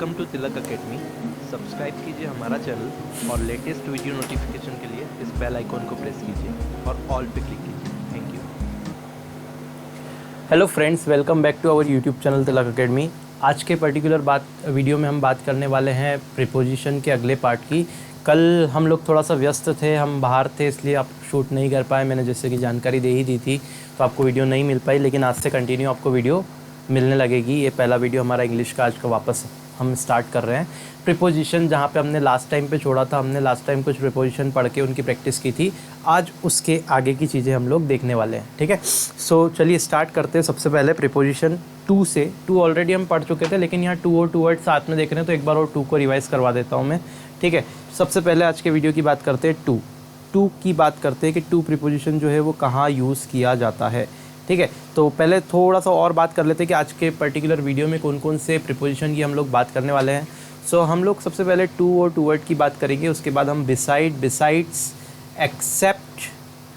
Welcome to Tilak Academy. Subscribe कीजिए हमारा channel और लेटेस्ट वीडियो नोटिफिकेशन के लिए इस बेल आइकॉन को प्रेस कीजिए और ऑल पे क्लिक कीजिए। Thank you. Hello friends, welcome back to our YouTube channel Tilak Academy. आज के पर्टिकुलर वीडियो में हम बात करने वाले हैं प्रीपोजिशन के अगले पार्ट की। कल हम लोग थोड़ा सा व्यस्त थे, हम बाहर थे, इसलिए आप शूट नहीं कर पाए। मैंने जैसे कि जानकारी दे ही दी थी तो आपको वीडियो नहीं मिल पाई, लेकिन आज से कंटिन्यू आपको वीडियो मिलने लगेगी। ये पहला वीडियो हमारा इंग्लिश का आज का वापस हम स्टार्ट कर रहे हैं। प्रीपोजिशन जहाँ पे हमने लास्ट टाइम पे छोड़ा था, हमने लास्ट टाइम कुछ प्रीपोजिशन पढ़ के उनकी प्रैक्टिस की थी। आज उसके आगे की चीज़ें हम लोग देखने वाले हैं, ठीक है। सो चलिए स्टार्ट करते हैं। सबसे पहले प्रीपोजिशन टू से। टू ऑलरेडी हम पढ़ चुके थे, लेकिन यहाँ टू और टू वर्ड साथ में देख रहे हैं तो एक बार और टू को रिवाइज़ करवा देता हूँ मैं, ठीक है। सबसे पहले आज के वीडियो की बात करते हैं टू की बात करते हैं कि टू प्रीपोजिशन जो है वो कहाँ यूज़ किया जाता है, ठीक है। तो पहले थोड़ा सा और बात कर लेते हैं कि आज के पर्टिकुलर वीडियो में कौन कौन से प्रीपोजिशन की हम लोग बात करने वाले हैं। सो हम लोग सबसे पहले टू और टू वर्ड की बात करेंगे, उसके बाद हम बिसाइड्स, एक्सेप्ट,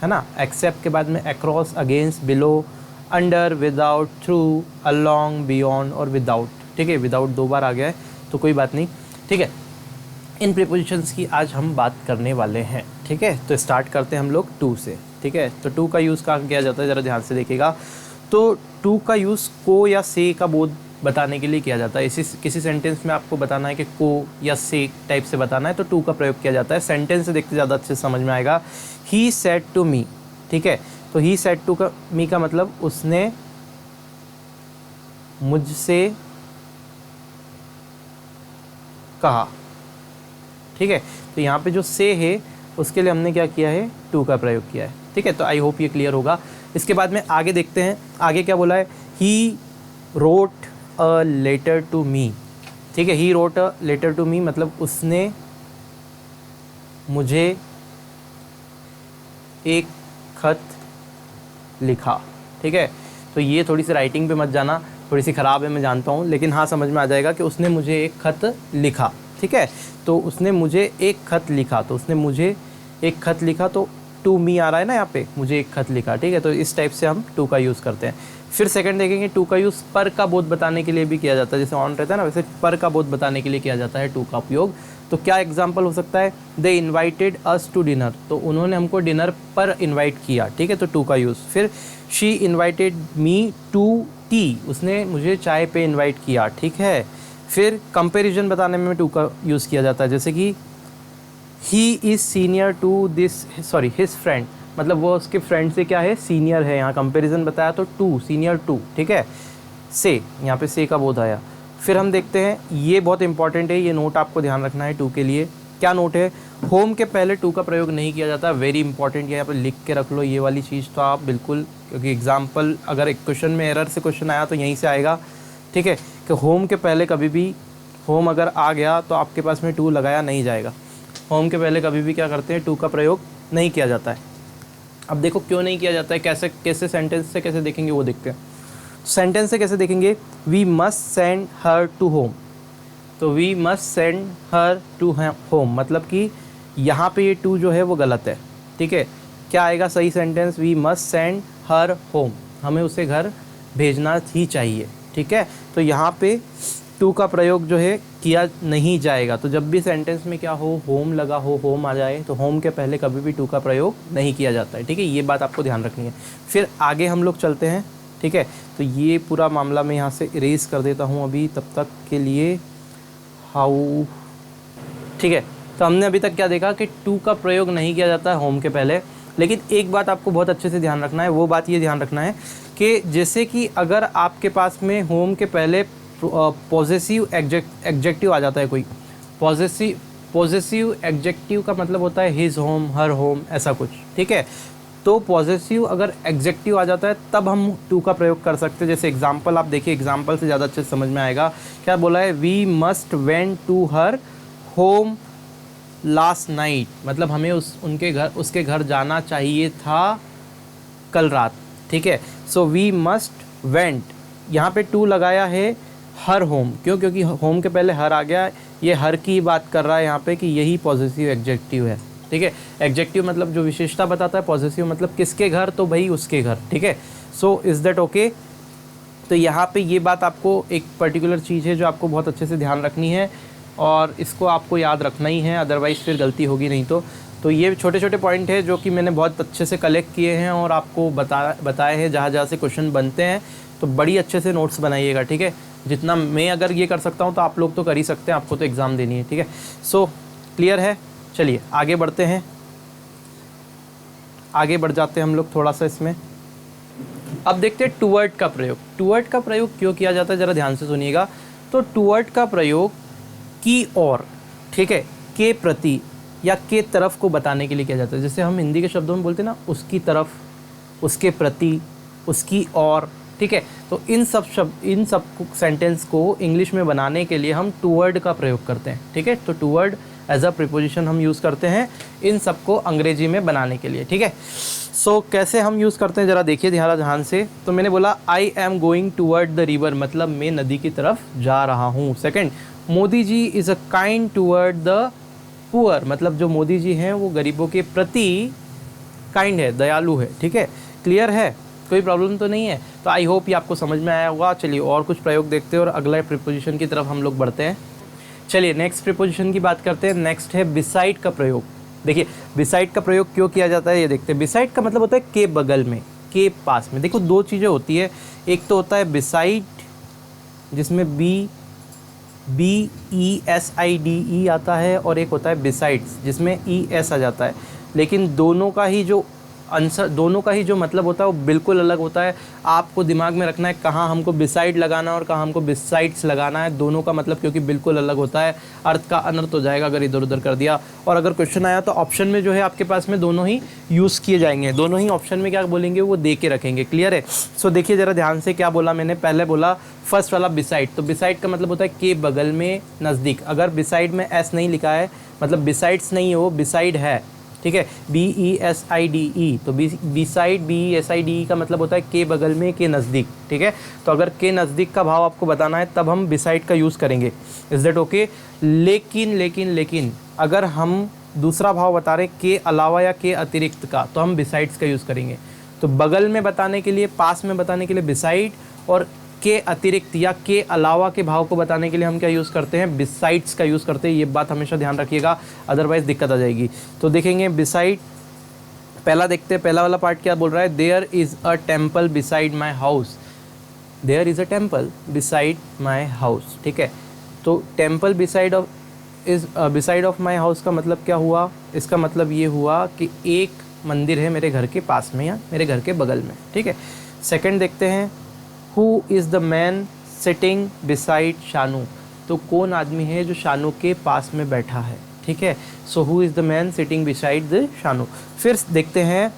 है ना, एक्सेप्ट के बाद में across, against, below, under, without, through, along, beyond और विदाउट, ठीक है। विदाउट दो बार आ गया है तो कोई बात नहीं, ठीक है। इन प्रीपोजिशंस की आज हम बात करने वाले हैं, ठीक है। तो स्टार्ट करते हैं हम लोग टू से, ठीक है। तो टू का यूज़ कहाँ किया जाता है, ज़रा ध्यान से देखिएगा। तो टू का यूज़ को या से का बोध बताने के लिए किया जाता है। इसी किसी सेंटेंस में आपको बताना है कि को या से टाइप से बताना है तो टू का प्रयोग किया जाता है। सेंटेंस से देखते ज़्यादा अच्छे से समझ में आएगा। ही सेड टू मी, ठीक है। तो ही सेड टू का मी का मतलब उसने मुझसे कहा, ठीक है। तो यहाँ पे जो से है उसके लिए हमने क्या किया है, टू का प्रयोग किया है, ठीक है। तो आई होप ये क्लियर होगा। इसके बाद में आगे देखते हैं, आगे क्या बोला है। He wrote a letter to me, ठीक है। He wrote a letter to me मतलब उसने मुझे एक खत लिखा, ठीक है। तो ये थोड़ी सी राइटिंग पे मत जाना, थोड़ी सी ख़राब है मैं जानता हूँ, लेकिन हाँ समझ में आ जाएगा कि उसने मुझे एक खत लिखा, ठीक है। तो उसने मुझे एक खत लिखा, तो उसने मुझे एक खत लिखा, तो टू मी आ रहा है ना यहाँ पे, मुझे एक खत लिखा, ठीक है। तो इस टाइप से हम टू का यूज़ करते हैं। फिर सेकंड देखेंगे, टू का यूज़ पर का बोध बताने के लिए भी किया जाता है। जैसे ऑन रहता है ना, वैसे पर का बोध बताने के लिए किया जाता है टू का उपयोग। तो क्या एग्जाम्पल हो सकता है, दे इन्वाइटेड अस टू डिनर, तो उन्होंने हमको डिनर पर इन्वाइट किया, ठीक है। तो टू का यूज़। फिर she invited me to tea, उसने मुझे चाय पे इन्वाइट किया, ठीक है। फिर कंपैरिजन बताने में टू का यूज़ किया जाता है, जैसे कि he is senior to his friend, मतलब वो उसके फ्रेंड से क्या है, सीनियर है। यहाँ कंपैरिजन बताया तो टू, सीनियर टू, ठीक है। से, यहाँ पे से का बोध आया। फिर हम देखते हैं, ये बहुत इंपॉर्टेंट है, ये नोट आपको ध्यान रखना है टू के लिए। क्या नोट है, होम के पहले टू का प्रयोग नहीं किया जाता। वेरी इंपॉर्टेंट, यहाँ पे लिख के रख लो ये वाली चीज़ तो आप बिल्कुल, क्योंकि एग्जाम्पल अगर एक क्वेश्चन में एरर से क्वेश्चन आया तो यहीं से आएगा, ठीक है। कि होम के पहले कभी भी, होम अगर आ गया तो आपके पास में टू लगाया नहीं जाएगा। होम के पहले कभी भी क्या करते हैं, टू का प्रयोग नहीं किया जाता है। अब देखो क्यों नहीं किया जाता है, कैसे सेंटेंस से कैसे देखेंगे वो देखते हैं। सेंटेंस से कैसे देखेंगे, we must send her to home, तो we must send her to home मतलब कि यहाँ पे ये टू जो है वो गलत है, ठीक है। क्या आएगा सही sentence, we must send her home, हमें उसे घर भेजना ही चाहिए, ठीक है। तो यहाँ पे टू का प्रयोग जो है किया नहीं जाएगा। तो जब भी सेंटेंस में क्या हो, होम लगा हो, होम आ जाए, तो होम के पहले कभी भी टू का प्रयोग नहीं किया जाता है, ठीक है। ये बात आपको ध्यान रखनी है। फिर आगे हम लोग चलते हैं, ठीक है। तो ये पूरा मामला मैं यहाँ से इरेज कर देता हूँ अभी तब तक के लिए। हाउ, ठीक है। तो हमने अभी तक क्या देखा कि टू का प्रयोग नहीं किया जाता है होम के पहले, लेकिन एक बात आपको बहुत अच्छे से ध्यान रखना है। वो बात ये ध्यान रखना है कि जैसे कि अगर आपके पास में होम के पहले पॉजेसिव एडजेक्टिव आ जाता है, कोई पॉजेसिव एडजेक्टिव का मतलब होता है हिज होम, हर होम, ऐसा कुछ, ठीक है। तो पॉजेसिव अगर एडजेक्टिव आ जाता है तब हम टू का प्रयोग कर सकते हैं। जैसे एग्जांपल आप देखिए, एग्जांपल से ज़्यादा अच्छे से समझ में आएगा। क्या बोला है, we must went to her home last night, मतलब हमें उसके घर जाना चाहिए था कल रात, ठीक है। सो वी मस्ट वेंट, यहाँ पे टू लगाया है हर होम, क्योंकि होम के पहले हर आ गया। ये हर की बात कर रहा है यहाँ पे कि यही पॉजिटिव एडजेक्टिव है, ठीक है। एडजेक्टिव मतलब जो विशेषता बताता है, पॉजिटिव मतलब किसके घर, तो भाई उसके घर, ठीक है। So is that okay. तो यहाँ पे ये बात आपको एक पर्टिकुलर चीज़ है जो आपको बहुत अच्छे से ध्यान रखनी है और इसको आपको याद रखना ही है, अदरवाइज़ फिर गलती होगी नहीं तो ये छोटे छोटे पॉइंट है जो कि मैंने बहुत अच्छे से कलेक्ट किए हैं और आपको बताए हैं जहाँ जहाँ से क्वेश्चन बनते हैं। तो बड़ी अच्छे से नोट्स बनाइएगा, ठीक है। जितना मैं अगर ये कर सकता हूँ तो आप लोग तो कर ही सकते हैं, आपको तो एग्ज़ाम देनी है, ठीक है। सो क्लियर है, चलिए आगे बढ़ते हैं, आगे बढ़ जाते हैं हम लोग थोड़ा सा इसमें। अब देखते हैं टूवर्ड का प्रयोग। टूवर्ड का प्रयोग क्यों किया जाता है, ज़रा ध्यान से सुनिएगा। तो टूवर्ड का प्रयोग की और, ठीक है, के प्रति या के तरफ को बताने के लिए किया जाता है। जैसे हम हिंदी के शब्दों में बोलते हैं ना, उसकी तरफ, उसके प्रति, उसकी और, ठीक है। तो इन सब सेंटेंस को इंग्लिश में बनाने के लिए हम टूवर्ड का प्रयोग करते हैं, ठीक है। तो टूवर्ड एज अ प्रीपोजिशन हम यूज़ करते हैं इन सब को अंग्रेजी में बनाने के लिए, ठीक है। सो कैसे हम यूज़ करते हैं ज़रा देखिए ध्यान से। तो मैंने बोला I am going toward the river, मतलब मैं नदी की तरफ जा रहा हूँ। Second, Modi ji is a kind toward the poor, मतलब जो मोदी जी हैं वो गरीबों के प्रति काइंड है, दयालु है, ठीक है। क्लियर है, कोई प्रॉब्लम तो नहीं है। तो आई होप ये आपको समझ में आया होगा। चलिए और कुछ प्रयोग देखते हैं और अगला प्रीपोजिशन की तरफ हम लोग बढ़ते हैं। चलिए नेक्स्ट प्रीपोजिशन की बात करते हैं। नेक्स्ट है बिसाइड का प्रयोग। देखिए बिसाइड का प्रयोग क्यों किया जाता है ये देखते हैं। बिसाइड का मतलब होता है के बगल में, के पास में। देखो दो चीज़ें होती है, एक तो होता है बिसाइड जिसमें BESIDE आता है और एक होता है बिसाइड्स जिसमें ES आ जाता है। लेकिन दोनों का ही जो आंसर, दोनों का ही जो मतलब होता है वो बिल्कुल अलग होता है। आपको दिमाग में रखना है कहाँ हमको बिसाइड लगाना है और कहाँ हमको बिसाइड्स लगाना है। दोनों का मतलब क्योंकि बिल्कुल अलग होता है, अर्थ का अनर्थ हो जाएगा अगर इधर उधर कर दिया। और अगर क्वेश्चन आया तो ऑप्शन में जो है आपके पास में दोनों ही यूज़ किए जाएंगे, दोनों ही ऑप्शन में क्या बोलेंगे वो दे के रखेंगे। क्लियर है। सो देखिए ज़रा ध्यान से क्या बोला मैंने। पहले बोला फर्स्ट वाला बिसाइड, तो बिसाइड का मतलब होता है के बगल में, नज़दीक। अगर बिसाइड में एस नहीं लिखा है मतलब बिसाइड्स नहीं है, वो बिसाइड है, ठीक है। BESIDE, तो बिसाइड BESIDE का मतलब होता है के बगल में, के नज़दीक, ठीक है। तो अगर के नज़दीक का भाव आपको बताना है तब हम बिसाइड का यूज़ करेंगे। Is that okay. लेकिन अगर हम दूसरा भाव बता रहे के अलावा या के अतिरिक्त का, तो हम बिसाइड्स का यूज़ करेंगे। तो बगल में बताने के लिए, पास में बताने के लिए बिसाइड, और के अतिरिक्त या के अलावा के भाव को बताने के लिए हम क्या यूज़ करते हैं, बिसाइड्स का यूज़ करते हैं। ये बात हमेशा ध्यान रखिएगा, अदरवाइज़ दिक्कत आ जाएगी। तो देखेंगे बिसाइड, पहला देखते हैं, पहला वाला पार्ट क्या बोल रहा है। There is a temple beside my house, there is a temple beside my house, ठीक है। तो temple beside of my house का मतलब क्या हुआ, इसका मतलब ये हुआ कि एक मंदिर है मेरे घर के पास में या मेरे घर के बगल में, ठीक है। सेकेंड देखते हैं, who is the man sitting beside Shanu, तो कौन आदमी है जो शानू के पास में बैठा है, ठीक है। So who is the man sitting beside the Shanu. फिर देखते हैं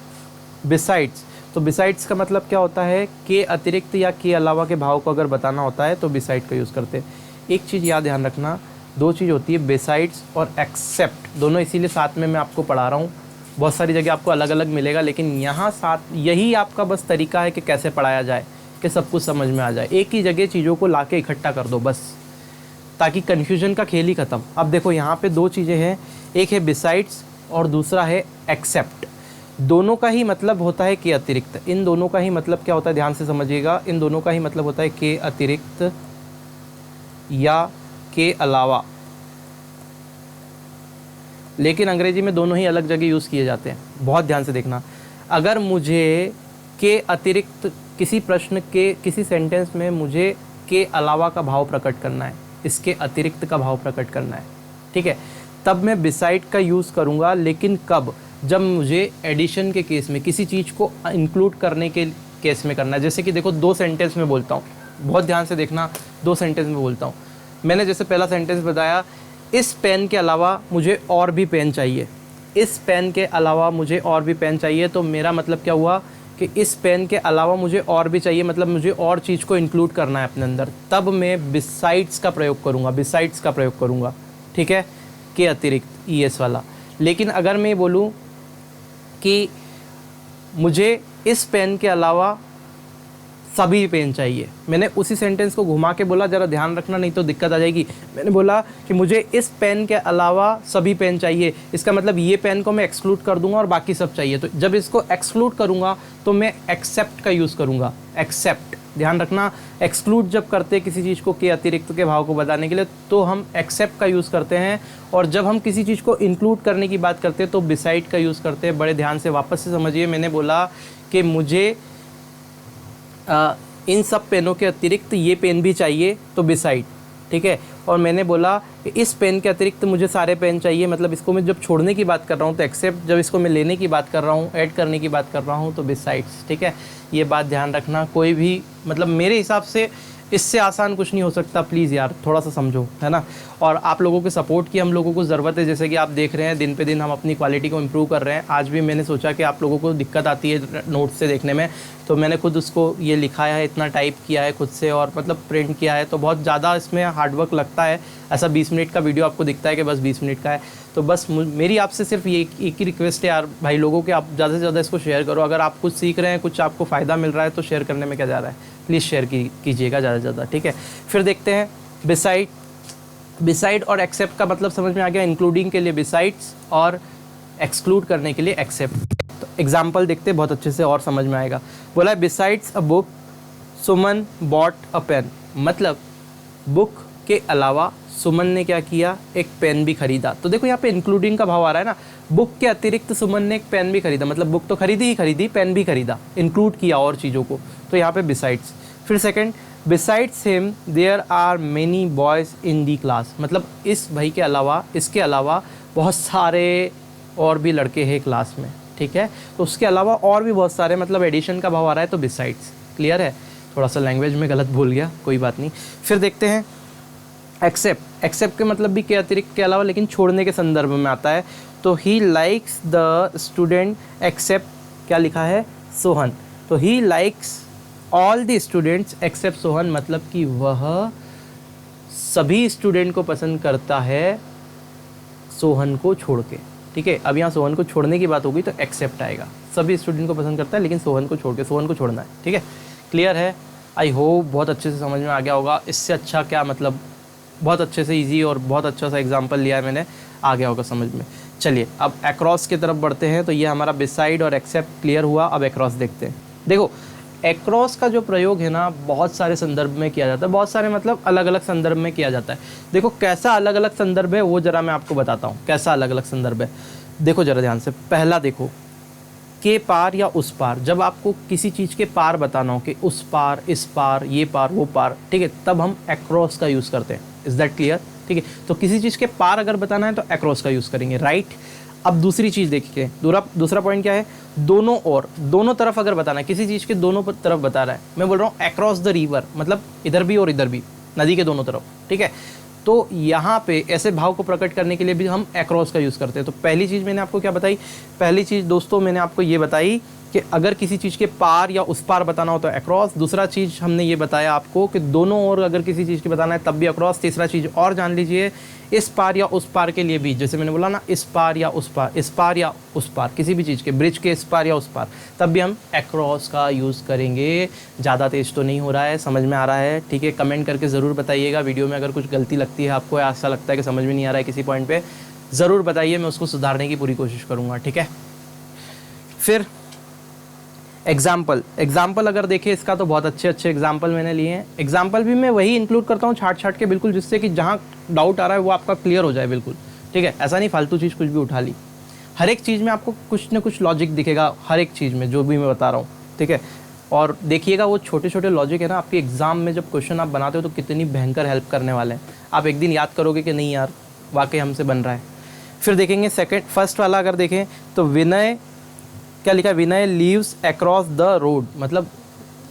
बिसाइड्स, तो बिसाइड्स का मतलब क्या होता है, के अतिरिक्त या के अलावा के भाव को अगर बताना होता है तो बिसाइड का यूज़ करते हैं। एक चीज़ याद ध्यान रखना, दो चीज़ होती है बिसाइड्स और एक्सेप्ट, दोनों इसीलिए साथ में मैं आपको पढ़ा रहा हूँ। बहुत सारी जगह आपको अलग अलग मिलेगा, लेकिन यहाँ साथ यही आपका बस तरीका है कि कैसे पढ़ाया जाए कि सब कुछ समझ में आ जाए। एक ही जगह चीज़ों को लाके इकट्ठा कर दो बस, ताकि कन्फ्यूजन का खेल ही ख़त्म। अब देखो यहाँ पे दो चीज़ें हैं, एक है बिसाइड्स और दूसरा है एक्सेप्ट। दोनों का ही मतलब होता है के अतिरिक्त। इन दोनों का ही मतलब क्या होता है, ध्यान से समझिएगा। इन दोनों का ही मतलब होता है के अतिरिक्त या के अलावा, लेकिन अंग्रेजी में दोनों ही अलग जगह यूज़ किए जाते हैं। बहुत ध्यान से देखना, अगर मुझे के अतिरिक्त किसी प्रश्न के किसी सेंटेंस में मुझे के अलावा का भाव प्रकट करना है, इसके अतिरिक्त का भाव प्रकट करना है, ठीक है, तब मैं बिसाइड का यूज़ करूँगा। लेकिन कब, जब मुझे एडिशन के केस में किसी चीज़ को इंक्लूड करने के केस में करना है। जैसे कि देखो दो सेंटेंस में बोलता हूँ, बहुत ध्यान से देखना, दो सेंटेंस में बोलता हूँ। मैंने जैसे पहला सेंटेंस बताया, इस पेन के अलावा मुझे और भी पेन चाहिए, इस पेन के अलावा मुझे और भी पेन चाहिए। तो मेरा मतलब क्या हुआ कि इस पेन के अलावा मुझे और भी चाहिए, मतलब मुझे और चीज़ को इंक्लूड करना है अपने अंदर, तब मैं बिसाइड्स का प्रयोग करूँगा, बिसाइड्स का प्रयोग करूँगा, ठीक है, के अतिरिक्त ES वाला। लेकिन अगर मैं बोलूँ कि मुझे इस पेन के अलावा सभी पेन चाहिए, मैंने उसी सेंटेंस को घुमा के बोला, ज़रा ध्यान रखना नहीं तो दिक्कत आ जाएगी। मैंने बोला कि मुझे इस पेन के अलावा सभी पेन चाहिए, इसका मतलब ये पेन को मैं एक्सक्लूड कर दूंगा और बाकी सब चाहिए। तो जब इसको एक्सक्लूड करूंगा तो मैं एक्सेप्ट का यूज़ करूंगा, एक्सेप्ट, ध्यान रखना, एक्सक्लूड जब करते हैं किसी चीज़ को के अतिरिक्त के भाव को बताने के लिए तो हम एक्सेप्ट का यूज़ करते हैं, और जब हम किसी चीज़ को इंक्लूड करने की बात करते हैं तो बिसाइड का यूज़ करते हैं। बड़े ध्यान से वापस से समझिए, मैंने बोला कि मुझे इन सब पेनों के अतिरिक्त ये पेन भी चाहिए तो बिसाइड, ठीक है। और मैंने बोला कि इस पेन के अतिरिक्त मुझे सारे पेन चाहिए, मतलब इसको मैं जब छोड़ने की बात कर रहा हूँ तो एक्सेप्ट, जब इसको मैं लेने की बात कर रहा हूँ, ऐड करने की बात कर रहा हूँ तो बिसाइड्स, ठीक है। ये बात ध्यान रखना, कोई भी मतलब मेरे हिसाब से इससे आसान कुछ नहीं हो सकता, प्लीज़ यार थोड़ा सा समझो, है ना। और आप लोगों के सपोर्ट की हम लोगों को ज़रूरत है, जैसे कि आप देख रहे हैं दिन पे दिन हम अपनी क्वालिटी को इम्प्रूव कर रहे हैं। आज भी मैंने सोचा कि आप लोगों को दिक्कत आती है नोट्स से देखने में, तो मैंने खुद उसको ये लिखाया है, इतना टाइप किया है खुद से और मतलब प्रिंट किया है, तो बहुत ज़्यादा इसमें हार्डवर्क लगता है। ऐसा 20 मिनट का वीडियो आपको दिखता है कि बस 20 मिनट का है, तो बस मेरी आपसे सिर्फ ये एक ही रिक्वेस्ट है यार भाई लोगों के, आप ज़्यादा से ज़्यादा इसको शेयर करो। अगर आप कुछ सीख रहे हैं, कुछ आपको फ़ायदा मिल रहा है तो शेयर करने में क्या जा रहा है, प्लीज़ शेयर कीजिएगा ज़्यादा से ज़्यादा, ठीक है। फिर देखते हैं बिसाइड और एक्सेप्ट का मतलब समझ में आ गया, इंक्लूडिंग के लिए बिसाइड्स और एक्सक्लूड करने के लिए एक्सेप्ट। तो एग्जाम्पल देखते हैं, बहुत अच्छे से और समझ में आएगा। बोला है besides a book Suman bought a pen, मतलब बुक के अलावा सुमन ने क्या किया, एक पेन भी खरीदा। तो देखो यहाँ पे इंक्लूडिंग का भाव आ रहा है ना, बुक के अतिरिक्त सुमन ने एक पेन भी खरीदा, मतलब बुक तो खरीदी ही खरीदी, पेन भी खरीदा, इंक्लूड किया और चीज़ों को, तो यहाँ पे बिसाइड्स। फिर second, besides him there are many boys in the class, मतलब इस भाई के अलावा, इसके अलावा बहुत सारे और भी लड़के हैं क्लास में, ठीक है। तो उसके अलावा और भी बहुत सारे, मतलब एडिशन का भाव आ रहा है तो बिसाइड्स। क्लियर है, थोड़ा सा लैंग्वेज में गलत भूल गया, कोई बात नहीं। फिर देखते हैं एक्सेप्ट के मतलब भी के अतिरिक्त के अलावा, लेकिन छोड़ने के संदर्भ में आता है। तो he likes the student except, क्या लिखा है, सोहन। तो he likes all the students except Sohan, मतलब कि वह सभी स्टूडेंट को पसंद करता है सोहन को छोड़ के, ठीक है। अब यहाँ सोहन को छोड़ने की बात होगी तो एक्सेप्ट आएगा, सभी स्टूडेंट को पसंद करता है लेकिन सोहन को छोड़ के, सोहन को छोड़ना है, ठीक है। क्लियर है, आई होप बहुत अच्छे से समझ में आ गया होगा। इससे अच्छा क्या मतलब, बहुत अच्छे से इजी और बहुत अच्छा सा एग्जांपल लिया है मैंने, आ गया होगा समझ में। चलिए अब एक्रॉस की तरफ बढ़ते हैं। तो ये हमारा बिसाइड और एक्सेप्ट क्लियर हुआ, अब एक्रॉस देखते हैं। देखो एक्रॉस का जो प्रयोग है ना, बहुत सारे संदर्भ में किया जाता है, बहुत सारे मतलब अलग अलग संदर्भ में किया जाता है। देखो कैसा अलग अलग संदर्भ है वो ज़रा मैं आपको बताता हूँ, कैसा अलग अलग संदर्भ है। देखो ज़रा ध्यान से, पहला देखो के पार या उस पार, जब आपको किसी चीज़ के पार बताना हो कि उस पार, इस पार, ये पार, वो पार, ठीक है, तब हम एक्रॉस का यूज़ करते हैं। इज़ दैट क्लियर, ठीक है। तो किसी चीज़ के पार अगर बताना है तो एक्रॉस का यूज़ करेंगे, राइट। अब दूसरी चीज़ देखिए, दूसरा पॉइंट क्या है, दोनों और, दोनों तरफ अगर बताना है, किसी चीज़ के दोनों तरफ बता रहा है, मैं बोल रहा हूँ अक्रॉस द रिवर, मतलब इधर भी और इधर भी, नदी के दोनों तरफ, ठीक है। तो यहाँ पे ऐसे भाव को प्रकट करने के लिए भी हम एक्रॉस का यूज़ करते हैं। तो पहली चीज़ मैंने आपको क्या बताई, पहली चीज़ दोस्तों मैंने आपको ये बताई कि अगर किसी चीज़ के पार या उस पार बताना हो तो एक्रॉस। दूसरा चीज़ हमने ये बताया आपको कि दोनों ओर अगर किसी चीज़ की बताना है तब भी एक्रॉस। तीसरा चीज़ और जान लीजिए, इस पार या उस पार के लिए भी, जैसे मैंने बोला ना, इस पार या उस पार, इस पार या उस पार, किसी भी चीज़ के, ब्रिज के इस पार या उस पार, तब भी हम एक्रॉस का यूज़ करेंगे। ज़्यादा तेज तो नहीं हो रहा है, समझ में आ रहा है, ठीक है। कमेंट करके ज़रूर बताइएगा, वीडियो में अगर कुछ गलती लगती है आपको, ऐसा लगता है कि समझ में नहीं आ रहा है किसी पॉइंट पर, ज़रूर बताइए, मैं उसको सुधारने की पूरी कोशिश करूँगा, ठीक है। फिर एग्जाम्पल अगर देखें इसका, तो बहुत अच्छे एग्जाम्पल मैंने लिए हैं। एग्जाम्पल भी मैं वही इंक्लूड करता हूँ छाट के बिल्कुल, जिससे कि जहाँ डाउट आ रहा है वो आपका क्लियर हो जाए बिल्कुल, ठीक है। ऐसा नहीं फालतू चीज़ कुछ भी उठा ली, हर एक चीज़ में आपको कुछ ना कुछ लॉजिक दिखेगा, हर एक चीज़ में जो भी मैं बता रहा हूँ, ठीक है। और देखिएगा वो छोटे छोटे लॉजिक है ना, आपके एग्जाम में जब क्वेश्चन आप बनाते हो तो कितनी भयंकर हेल्प करने वाले हैं। आप एक दिन याद करोगे कि नहीं यार वाकई हमसे बन रहा है। फिर देखेंगे फर्स्ट वाला अगर देखें तो विनय, क्या लिखा है, विनय लीव्स अक्रॉस द रोड, मतलब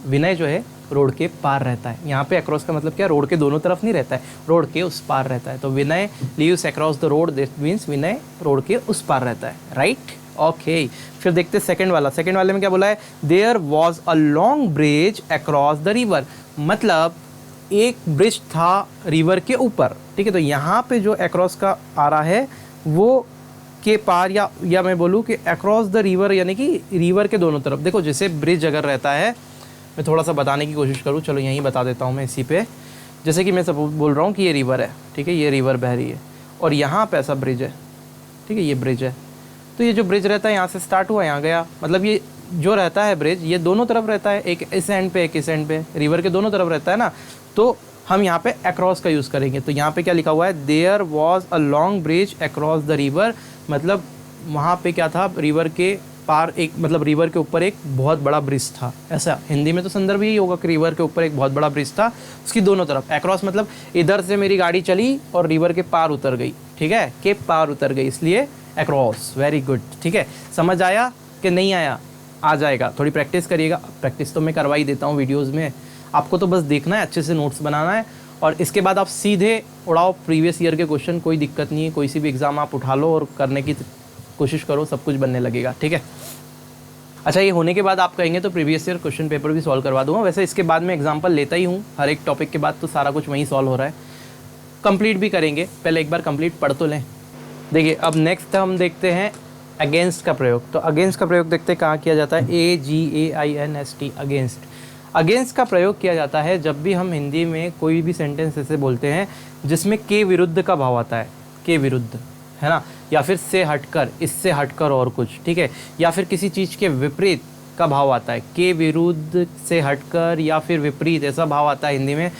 विनय जो है रोड के पार रहता है। यहाँ पे अक्रॉस का मतलब क्या, रोड के दोनों तरफ नहीं रहता है, रोड के उस पार रहता है। तो Vinay leaves across the road, that means Vinay road के उस पार रहता है, राइट, ओके। फिर देखते हैं सेकंड वाले में क्या बोला है, there was a long bridge across the river, मतलब एक ब्रिज था रिवर के ऊपर, ठीक है। तो यहाँ पे जो अक्रॉस का आ रहा है वो के पार या मैं बोलूँ कि अक्रॉस द रिवर, यानी कि रिवर के दोनों तरफ। देखो जैसे ब्रिज अगर रहता है, मैं थोड़ा सा बताने की कोशिश करूँ, चलो यहीं बता देता हूँ मैं इसी पे। जैसे कि मैं सब बोल रहा हूँ कि ये रिवर है, ठीक है, ये रिवर बह रही है और यहाँ पे ऐसा ब्रिज है, ठीक है, ये ब्रिज है। तो ये जो ब्रिज रहता है यहाँ से स्टार्ट हुआ यहाँ गया, मतलब ये जो रहता है ब्रिज ये दोनों तरफ रहता है, एक इस एंड पे एक इस एंड पे, रिवर के दोनों तरफ रहता है ना, तो हम यहाँ पे अक्रॉस का यूज़ करेंगे। तो यहाँ पे क्या लिखा हुआ है, there was a long bridge across the river, मतलब वहाँ पे क्या था, रिवर के पार एक, मतलब रिवर के ऊपर एक बहुत बड़ा ब्रिज था। ऐसा हिंदी में तो संदर्भ यही होगा कि रिवर के ऊपर एक बहुत बड़ा ब्रिज था, उसकी दोनों तरफ। अक्रॉस मतलब इधर से मेरी गाड़ी चली और रिवर के पार उतर गई, ठीक है, के पार उतर गई, इसलिए अक्रॉस। वेरी गुड, ठीक है। समझ आया कि नहीं आया? आ जाएगा, थोड़ी प्रैक्टिस करिएगा। प्रैक्टिस तो मैं करवा ही देता हूँ वीडियोज़ में, आपको तो बस देखना है, अच्छे से नोट्स बनाना है, और इसके बाद आप सीधे उड़ाओ प्रीवियस ईयर के क्वेश्चन। कोई दिक्कत नहीं है, कोई सी भी एग्ज़ाम आप उठा लो और करने की कोशिश करो, सब कुछ बनने लगेगा, ठीक है। अच्छा, ये होने के बाद आप कहेंगे तो प्रीवियस ईयर क्वेश्चन पेपर भी सॉल्व करवा दूंगा। वैसे इसके बाद मैं एग्जाम्पल लेता ही हूँ, हर एक टॉपिक के बाद तो सारा कुछ वहीं सॉल्व हो रहा है। कंप्लीट भी करेंगे, पहले एक बार कंप्लीट पढ़ तो लें। देखिए, अब नेक्स्ट हम देखते हैं अगेंस्ट का प्रयोग। तो अगेंस्ट का प्रयोग देखते हैं कहाँ किया जाता है, AGAINST, अगेंस्ट। अगेंस्ट का प्रयोग किया जाता है जब भी हम हिंदी में कोई भी सेंटेंस ऐसे बोलते हैं जिसमें के विरुद्ध का भाव आता है, के विरुद्ध, है ना, या फिर से हटकर, इससे हटकर और कुछ, ठीक है, या फिर किसी चीज़ के विपरीत का भाव आता है, के विरुद्ध, से हटकर या फिर विपरीत, ऐसा भाव आता है हिंदी में,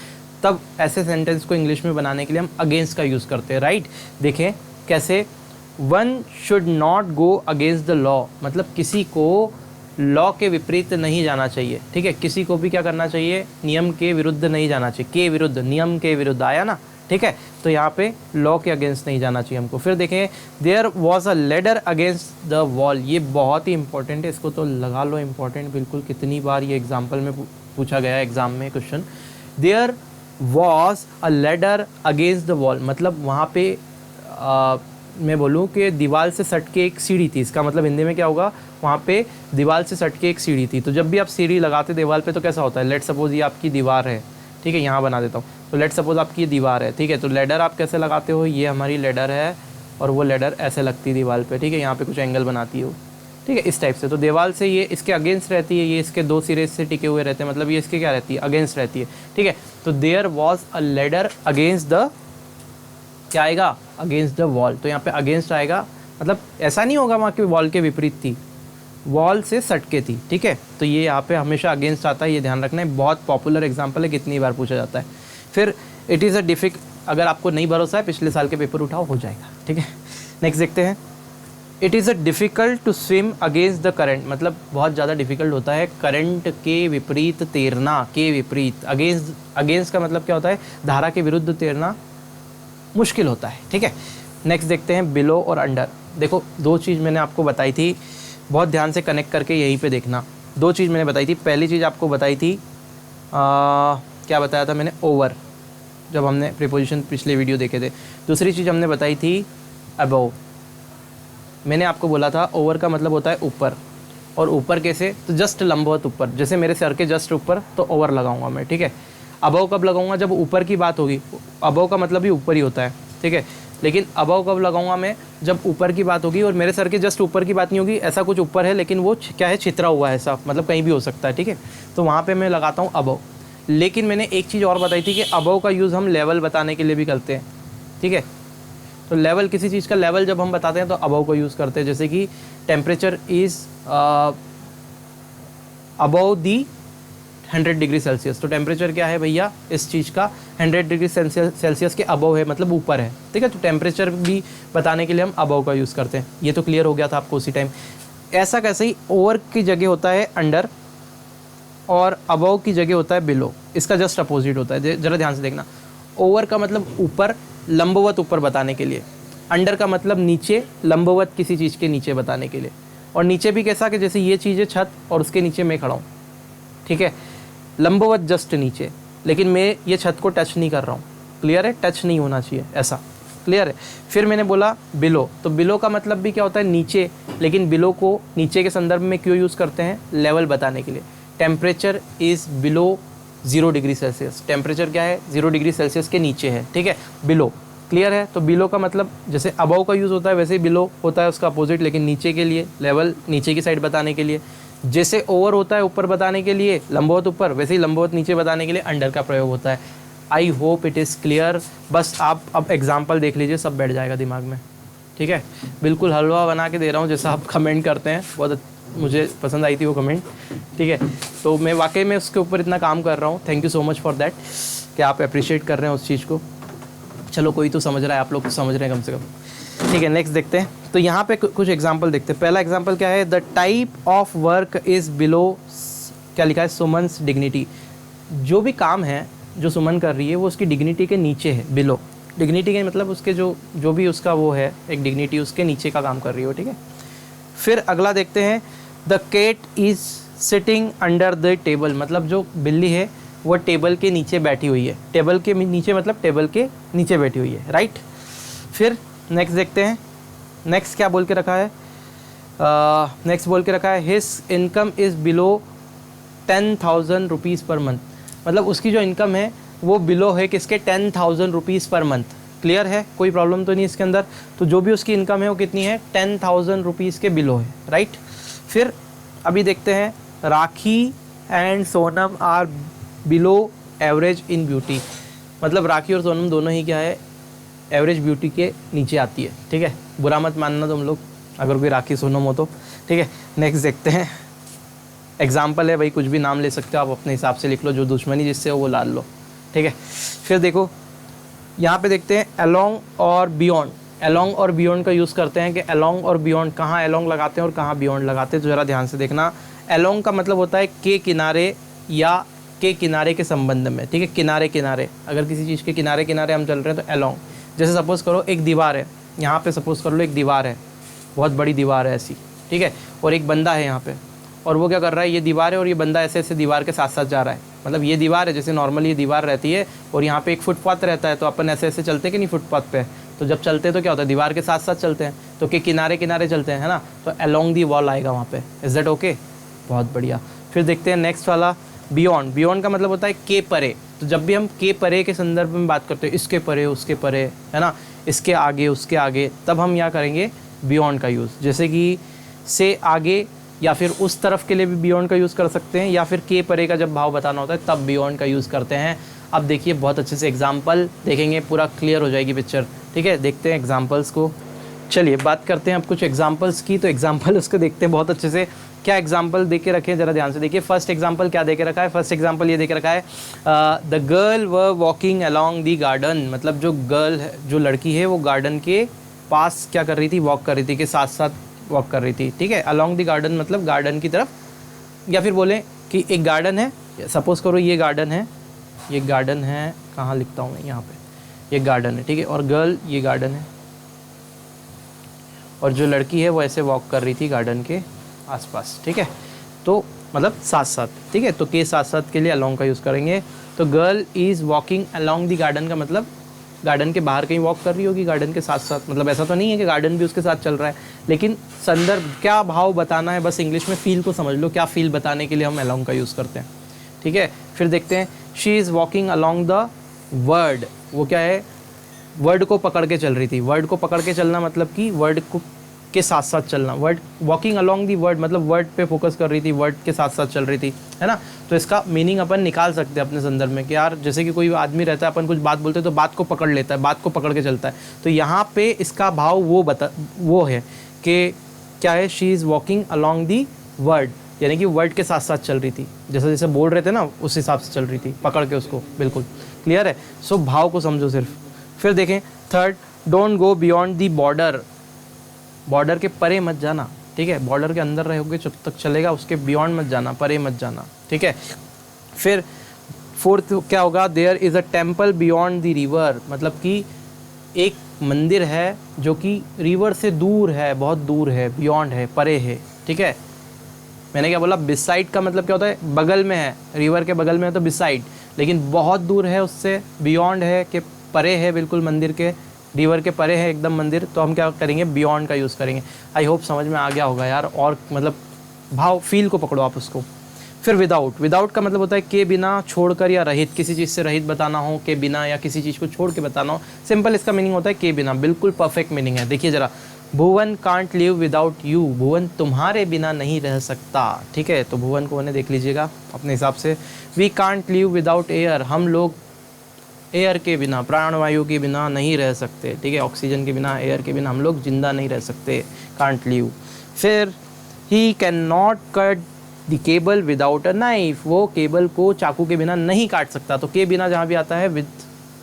तब ऐसे सेंटेंस को इंग्लिश में बनाने के लिए हम अगेंस्ट का यूज़ करते हैं, राइट। देखें कैसे, one should not go against the law, मतलब किसी को लॉ के विपरीत नहीं जाना चाहिए, ठीक है, किसी को भी क्या करना चाहिए, नियम के विरुद्ध नहीं जाना चाहिए, के विरुद्ध, नियम के विरुद्ध आया ना, ठीक है, तो यहाँ पे लॉ के अगेंस्ट नहीं जाना चाहिए हमको। फिर देखें, there was a ladder against the wall, ये बहुत ही इंपॉर्टेंट है, इसको तो लगा लो इंपॉर्टेंट बिल्कुल, कितनी बार ये एग्जाम्पल में पूछा गया है एग्जाम में question. There was a ladder against the wall, मतलब वहाँ पे मैं बोलूँ कि दीवार से सट के एक सीढ़ी थी, इसका मतलब हिंदी में क्या होगा, वहाँ पे दीवार से सट के एक सीढ़ी थी। तो जब भी आप सीढ़ी लगाते दीवार पे तो कैसा होता है, लेट सपोज ये आपकी दीवार है, ठीक है, यहाँ बना देता हूँ, तो लेट सपोज आपकी ये दीवार है, ठीक है, तो लेडर आप कैसे लगाते हो, ये हमारी लेडर है और वो लेडर ऐसे लगती है दीवार पे, ठीक है, यहाँ पे कुछ एंगल बनाती है वो, ठीक है, इस टाइप से। तो दीवार से ये इसके अगेंस्ट रहती है, ये इसके दो सिरे से टिके हुए रहते हैं, मतलब ये इसके क्या रहती है, अगेंस्ट रहती है, ठीक है। तो there was a ladder against the, क्या आएगा, अगेंस्ट द वॉल, तो यहाँ पे अगेंस्ट आएगा, मतलब ऐसा नहीं होगा वहाँ की वॉल के विपरीत थी, वॉल से सटके थी, ठीक है, तो ये यहाँ पे हमेशा अगेंस्ट आता है, ये ध्यान रखना है, बहुत पॉपुलर एग्जांपल है, कितनी बार पूछा जाता है। फिर इट इज़ अ अगर आपको नहीं भरोसा है, पिछले साल के पेपर उठाओ, हो जाएगा, ठीक है। नेक्स्ट देखते हैं, it is a difficult to swim against the current, मतलब बहुत ज़्यादा डिफ़िकल्ट होता है करंट के विपरीत तैरना, के विपरीत, अगेंस्ट का मतलब क्या होता है, धारा के विरुद्ध तैरना मुश्किल होता है, ठीक है। नेक्स्ट देखते हैं, बिलो और अंडर। देखो, दो चीज़ मैंने आपको बताई थी, बहुत ध्यान से कनेक्ट करके यहीं पे देखना। दो चीज़ मैंने बताई थी, पहली चीज़ आपको बताई थी क्या बताया था मैंने, ओवर, जब हमने प्रीपोजिशन पिछले वीडियो देखे थे। दूसरी चीज़ हमने बताई थी अबव, मैंने आपको बोला था ओवर का मतलब होता है ऊपर, और ऊपर कैसे, तो जस्ट लंबवत ऊपर, जैसे मेरे सर के जस्ट ऊपर, तो ओवर लगाऊंगा मैं, ठीक है। अबव कब लगाऊंगा, जब ऊपर की बात होगी, अबव का मतलब भी ऊपर ही होता है, ठीक है, लेकिन अबव कब लगाऊंगा मैं, जब ऊपर की बात होगी और मेरे सर के जस्ट ऊपर की बात नहीं होगी, ऐसा कुछ ऊपर है लेकिन वो क्या है, छितरा हुआ है ऐसा, मतलब कहीं भी हो सकता है, ठीक है, तो वहाँ पे मैं लगाता हूँ अबव। लेकिन मैंने एक चीज़ और बताई थी कि अबव का यूज़ हम लेवल बताने के लिए भी करते हैं, ठीक है, तो लेवल, किसी चीज़ का लेवल जब हम बताते हैं तो अबव को यूज़ करते हैं, जैसे कि temperature is above the 100 degree Celsius, तो टेम्परेचर क्या है भैया इस चीज़ का 100 डिग्री सेल्सियस के अबव है, मतलब ऊपर है, ठीक है, तो टेम्परेचर भी बताने के लिए हम अबव का यूज़ करते हैं। ये तो क्लियर हो गया था आपको उसी टाइम। ऐसा कैसे ही ओवर की जगह होता है अंडर और अबव की जगह होता है बिलो, इसका जस्ट अपोजिट होता है, ज़रा ध्यान से देखना। ओवर का मतलब ऊपर, लंबवत ऊपर बताने के लिए, अंडर का मतलब नीचे, लंबवत किसी चीज़ के नीचे बताने के लिए, और नीचे भी कैसा कि जैसे ये चीज़ है छत और उसके नीचे मैं खड़ा हूँ, ठीक है, लंबवत जस्ट नीचे, लेकिन मैं ये छत को टच नहीं कर रहा हूँ, क्लियर है, टच नहीं होना चाहिए, ऐसा क्लियर है। फिर मैंने बोला बिलो, तो बिलो का मतलब भी क्या होता है, नीचे, लेकिन बिलो को नीचे के संदर्भ में क्यों यूज़ करते हैं, लेवल बताने के लिए। Temperature is below 0 degree Celsius, temperature क्या है 0 डिग्री सेल्सियस के नीचे है, ठीक है, बिलो, क्लियर है। तो बिलो का मतलब जैसे अबव का यूज़ होता है वैसे ही बिलो होता है उसका अपोजिट, लेकिन नीचे के लिए, लेवल नीचे की साइड बताने के लिए। जैसे ओवर होता है ऊपर बताने के लिए, लंबवत ऊपर, वैसे ही लंबवत नीचे बताने के लिए अंडर का प्रयोग होता है। I hope it is clear. बस आप अब एग्जाम्पल देख लीजिए, सब बैठ जाएगा दिमाग में, ठीक है। बिल्कुल हलवा बना के दे रहा हूँ, जैसा आप कमेंट करते हैं, बहुत मुझे पसंद आई थी वो कमेंट, ठीक है। तो मैं वाकई में उसके ऊपर इतना काम कर रहा हूँ, thank you so much for that कि आप अप्रिशिएट कर रहे हैं उस चीज़ को। चलो कोई तो समझ रहा है, आप लोग तो समझ रहे हैं कम से कम, ठीक है। नेक्स्ट देखते हैं, तो यहाँ पे कुछ एग्जांपल देखते हैं। पहला एग्जांपल क्या है, the type of work is below, क्या लिखा है, सुमन्स डिग्निटी। जो भी काम है जो सुमन कर रही है वो उसकी डिग्निटी के नीचे है, बिलो। डिग्निटी के मतलब उसके जो भी उसका वो है एक डिग्निटी, उसके नीचे का काम कर रही हो, ठीक है। फिर अगला देखते हैं, the cat is sitting under the table, मतलब जो बिल्ली है वो टेबल के नीचे बैठी हुई है। टेबल के नीचे मतलब टेबल के नीचे बैठी हुई है, राइट। फिर नेक्स्ट देखते हैं, नेक्स्ट क्या बोल के रखा है, नेक्स्ट बोल के रखा है, his income is below 10,000 rupees per month, मतलब उसकी जो इनकम है वो बिलो है किसके, 10,000 रुपीज़ पर मंथ। क्लियर है, कोई प्रॉब्लम तो नहीं इसके अंदर। तो जो भी उसकी इनकम है वो कितनी है, 10,000 रुपीज़ के बिलो है, राइट। फिर अभी देखते हैं, Rakhi and Sonam are below average in beauty, मतलब राखी और सोनम दोनों ही क्या है, एवरेज ब्यूटी के नीचे आती है, ठीक है। बुरा मत मानना तुम लोग अगर कोई राखी सोनम हो तो, ठीक है। नेक्स्ट देखते हैं, एग्जाम्पल है भाई, कुछ भी नाम ले सकते हो आप, अपने हिसाब से लिख लो, जो दुश्मनी जिससे हो वो डाल लो, ठीक है। फिर देखो यहाँ पे देखते हैं, अलोंग और बियॉन्ड। अलोंग और बियॉन्ड का यूज़ करते हैं कि अलोंग और बियॉन्ड, कहाँ अलोंग लगाते हैं और कहाँ बियॉन्ड लगाते हैं, तो ज़रा ध्यान से देखना। अलोंग का मतलब होता है के किनारे या के किनारे के संबंध में, ठीक है। किनारे किनारे, अगर किसी चीज़ के किनारे किनारे हम चल रहे हैं तो अलोंग। जैसे सपोज़ करो एक दीवार है, यहाँ पे सपोज़ कर लो एक दीवार है, बहुत बड़ी दीवार है ऐसी, ठीक है, और एक बंदा है यहाँ पे, और वो क्या कर रहा है, ये दीवार है और ये बंदा ऐसे ऐसे दीवार के साथ साथ जा रहा है। मतलब ये दीवार है, जैसे नॉर्मली ये दीवार रहती है और यहाँ पे एक फुटपाथ रहता है, तो अपन ऐसे ऐसे चलते हैं कि नहीं फुटपाथ पे, तो जब चलते हैं तो क्या होता है, दीवार के साथ साथ चलते हैं, तो के किनारे किनारे चलते हैं, है ना। तो अलोंग दी वॉल आएगा वहाँ पे, इज़ दैट ओके, बहुत बढ़िया। फिर देखते हैं नेक्स्ट वाला, बियॉन्ड। बियॉन्ड का मतलब होता है के परे। तो जब भी हम के परे के संदर्भ में बात करते हैं, इसके परे उसके परे, है ना, इसके आगे उसके आगे, तब हम क्या करेंगे, बियॉन्ड का यूज़। जैसे कि से आगे या फिर उस तरफ के लिए भी बियॉन्ड का यूज़ कर सकते हैं, या फिर के परे का जब भाव बताना होता है तब बियॉन्ड का यूज़ करते हैं। अब देखिए बहुत अच्छे से एग्जाम्पल देखेंगे, पूरा क्लियर हो जाएगी पिक्चर, ठीक है। देखते हैं एग्जाम्पल्स को, चलिए बात करते हैं अब कुछ एग्जाम्पल्स की। तो एग्जाम्पल उसको देखते हैं बहुत अच्छे से, क्या एग्जाम्पल दे के रखे हैं ज़रा ध्यान से देखिए। फर्स्ट एग्जाम्पल क्या दे के रखा है, फर्स्ट एग्जाम्पल ये दे के रखा है, द गर्ल व वॉकिंग अलॉन्ग दी गार्डन, मतलब जो गर्ल है, जो लड़की है वो गार्डन के पास क्या कर रही थी, वॉक कर रही थी, के साथ साथ वॉक कर रही थी, ठीक है। अलॉन्ग दी गार्डन मतलब गार्डन की तरफ, या फिर बोलें कि एक गार्डन है, सपोज़ करो ये गार्डन है, ये गार्डन है, कहाँ लिखता हूँ मैं, यहाँ पे ये गार्डन है, ठीक है, और गर्ल ये गार्डन है, और जो लड़की है वो ऐसे वॉक कर रही थी गार्डन के आसपास, ठीक है। तो मतलब साथ साथ, ठीक है, तो के साथ साथ के लिए अलॉन्ग का यूज़ करेंगे। तो girl is walking along the garden का मतलब गार्डन के बाहर कहीं वॉक कर रही होगी, गार्डन के साथ साथ, मतलब ऐसा तो नहीं है कि गार्डन भी उसके साथ चल रहा है, लेकिन संदर्भ क्या भाव बताना है, बस इंग्लिश में फील को समझ लो, क्या फील बताने के लिए हम अलॉन्ग का यूज़ करते हैं, ठीक है। फिर देखते हैं, she is walking along the word, वो क्या है, वर्ड को पकड़ के चल रही थी। वर्ड को पकड़ के चलना मतलब कि वर्ड को के साथ साथ चलना, word, walking along the word मतलब वर्ड पे फोकस कर रही थी, वर्ड के साथ साथ चल रही थी, है ना। तो इसका मीनिंग अपन निकाल सकते हैं अपने संदर्भ में कि यार जैसे कि कोई आदमी रहता है, अपन कुछ बात बोलते हैं तो बात को पकड़ लेता है, बात को पकड़ के चलता है। तो यहाँ पे इसका भाव वो है कि क्या है, she is walking along the word, यानी कि वर्ड के साथ साथ चल रही थी, जैसे जैसे बोल रहे थे ना उस हिसाब से चल रही थी, पकड़ के उसको, बिल्कुल क्लियर है। सो भाव को समझो सिर्फ। फिर देखें third, don't go beyond the border, border के परे मत जाना, ठीक है। बॉर्डर के अंदर रहोगे जब तक चलेगा, उसके बियॉन्ड मत जाना, परे मत जाना, ठीक है। फिर फोर्थ क्या होगा, there is a temple beyond the river, मतलब कि एक मंदिर है जो कि रिवर से दूर है, बहुत दूर है, बियॉन्ड है, परे है, ठीक है। मैंने क्या बोला, बिसाइड का मतलब क्या होता है, बगल में है, रिवर के बगल में है तो बिसाइड, लेकिन बहुत दूर है उससे, बियॉन्ड है कि परे है बिल्कुल मंदिर के, रिवर के परे है एकदम मंदिर, तो हम क्या करेंगे, बियॉन्ड का यूज़ करेंगे। आई होप समझ में आ गया होगा यार, और मतलब भाव फील को पकड़ो आप उसको। फिर विदाउट, विदाउट का मतलब होता है के बिना, छोड़कर या रहित, किसी चीज़ से रहित बताना हो, के बिना या किसी चीज़ को छोड़ के बताना हो, सिंपल इसका मीनिंग होता है के बिना, बिल्कुल परफेक्ट मीनिंग है। देखिए ज़रा, भुवन कांट लिव विदाउट यू, भुवन तुम्हारे बिना नहीं रह सकता, ठीक है। तो भुवन को उन्हें देख लीजिएगा अपने हिसाब से। We can't live without air, हम लोग एयर के बिना, प्राणवायु के बिना नहीं रह सकते, ठीक है। ऑक्सीजन के बिना, एयर के बिना हम लोग जिंदा नहीं रह सकते, कांट लिव। फिर he can not cut the cable without a knife, वो केबल को चाकू के बिना नहीं काट सकता। तो के बिना जहाँ भी आता है विद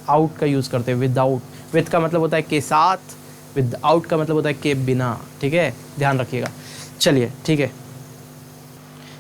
आउट का यूज़ करते हैं, विदाउट। विद का मतलब होता है के साथ, विद आउट का मतलब होता है के बिना, ठीक है, ध्यान रखिएगा। चलिए ठीक है,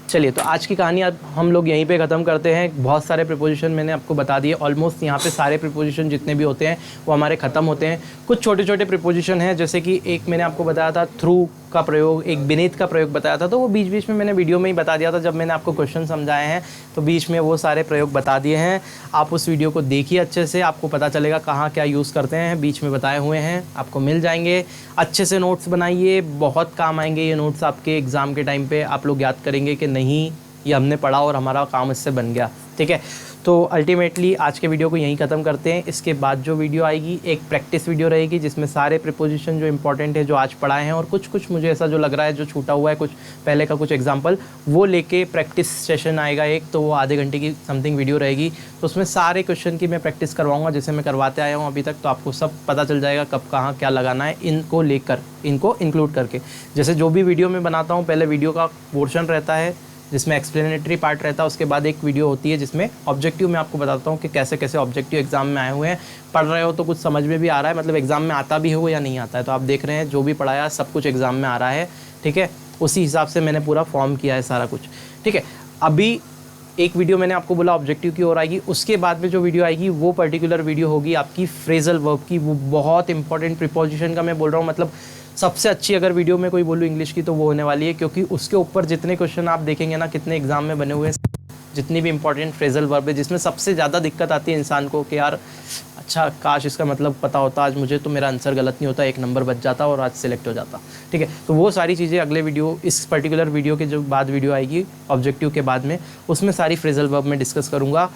चलिए तो आज की कहानी अब हम लोग यहीं पे ख़त्म करते हैं। बहुत सारे प्रीपोजिशन मैंने आपको बता दिए, ऑलमोस्ट यहाँ पे सारे प्रीपोजिशन जितने भी होते हैं वो हमारे ख़त्म होते हैं। कुछ छोटे छोटे प्रीपोजिशन हैं, जैसे कि एक मैंने आपको बताया था थ्रू का प्रयोग, एक बीनेथ का प्रयोग बताया था, तो वो बीच बीच में मैंने वीडियो में ही बता दिया था जब मैंने आपको क्वेश्चन समझाए हैं, तो बीच में वो सारे प्रयोग बता दिए हैं। आप उस वीडियो को देखिए अच्छे से, आपको पता चलेगा कहाँ क्या यूज़ करते हैं, बीच में बताए हुए हैं, आपको मिल जाएंगे। अच्छे से नोट्स बनाइए, बहुत काम आएंगे ये नोट्स आपके एग्ज़ाम के टाइम पे। आप लोग याद करेंगे कि नहीं ये हमने पढ़ा और हमारा काम इससे बन गया, ठीक है। तो अल्टीमेटली आज के वीडियो को यहीं ख़त्म करते हैं। इसके बाद जो वीडियो आएगी एक प्रैक्टिस वीडियो रहेगी, जिसमें सारे प्रीपोजिशन जो इंपॉर्टेंट है जो आज पढ़ाए हैं और कुछ मुझे ऐसा जो लग रहा है जो छूटा हुआ है, कुछ पहले का कुछ एग्जांपल, वो लेके प्रैक्टिस सेशन आएगा एक, तो वो आधे घंटे की समथिंग वीडियो रहेगी। तो उसमें सारे क्वेश्चन की मैं प्रैक्टिस करवाऊँगा जैसे मैं करवाते आया हूँ अभी तक, तो आपको सब पता चल जाएगा कब कहाँ क्या लगाना है, इनको लेकर, इनको इंक्लूड करके। जैसे जो भी वीडियो मैं बनाता हूँ, पहले वीडियो का पोर्शन रहता है जिसमें एक्सप्लेनेटरी पार्ट रहता है, उसके बाद एक वीडियो होती है जिसमें ऑब्जेक्टिव मैं आपको बताता हूँ कि कैसे कैसे ऑब्जेक्टिव एग्जाम में आए हुए हैं। पढ़ रहे हो तो कुछ समझ में भी आ रहा है, मतलब एग्जाम में आता भी हो या नहीं आता है, तो आप देख रहे हैं जो भी पढ़ाया सब कुछ एग्जाम में आ रहा है, ठीक है। उसी हिसाब से मैंने पूरा फॉर्म किया है सारा कुछ, ठीक है। अभी एक वीडियो मैंने आपको बोला ऑब्जेक्टिव की ओर आएगी, उसके बाद में जो वीडियो आएगी वो पर्टिकुलर वीडियो होगी आपकी फ्रेजल वर्ब की। वो बहुत इंपॉर्टेंट प्रीपोजिशन का मैं बोल रहा हूँ, मतलब सबसे अच्छी अगर वीडियो में कोई बोलूँ इंग्लिश की तो वो होने वाली है, क्योंकि उसके ऊपर जितने क्वेश्चन आप देखेंगे ना, कितने एग्जाम में बने हुए हैं, जितनी भी इंपॉर्टेंट फ्रेजल वर्ब है, जिसमें सबसे ज़्यादा दिक्कत आती है इंसान को कि यार अच्छा काश इसका मतलब पता होता आज मुझे, तो मेरा आंसर गलत नहीं होता, एक नंबर बच जाता और आज सिलेक्ट हो जाता, ठीक है। तो वो सारी चीज़ें अगले वीडियो, इस पर्टिकुलर वीडियो के जो बाद वीडियो आएगी ऑब्जेक्टिव के बाद में, उसमें सारी फ्रेजल वर्ब में डिस्कस करूँगा।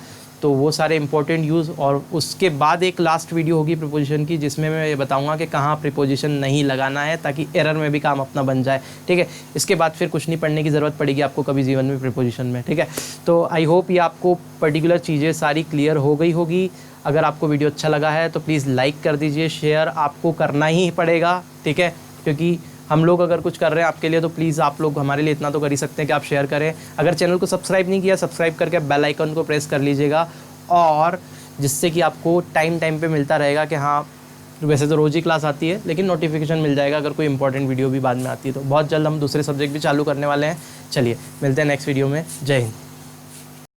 तो वो सारे इंपॉर्टेंट यूज़, और उसके बाद एक लास्ट वीडियो होगी प्रीपोजिशन की, जिसमें मैं ये बताऊंगा कि कहाँ प्रीपोजिशन नहीं लगाना है ताकि एरर में भी काम अपना बन जाए, ठीक है। इसके बाद फिर कुछ नहीं पढ़ने की ज़रूरत पड़ेगी आपको कभी जीवन में प्रीपोजिशन में, ठीक है। तो आई होप ये आपको पर्टिकुलर चीज़ें सारी क्लियर हो गई होगी। अगर आपको वीडियो अच्छा लगा है तो प्लीज़ लाइक कर दीजिए, शेयर आपको करना ही पड़ेगा, ठीक है, क्योंकि हम लोग अगर कुछ कर रहे हैं आपके लिए तो प्लीज़ आप लोग हमारे लिए इतना तो कर ही सकते हैं कि आप शेयर करें। अगर चैनल को सब्सक्राइब नहीं किया, सब्सक्राइब करके बेल आइकन को प्रेस कर लीजिएगा, और जिससे कि आपको टाइम पे मिलता रहेगा कि हाँ वैसे तो रोज़ ही क्लास आती है, लेकिन नोटिफिकेशन मिल जाएगा अगर कोई इंपॉर्टेंट वीडियो भी बाद में आती है। तो बहुत जल्द हम दूसरे सब्जेक्ट भी चालू करने वाले हैं। चलिए मिलते हैं नेक्स्ट वीडियो में। जय हिंद।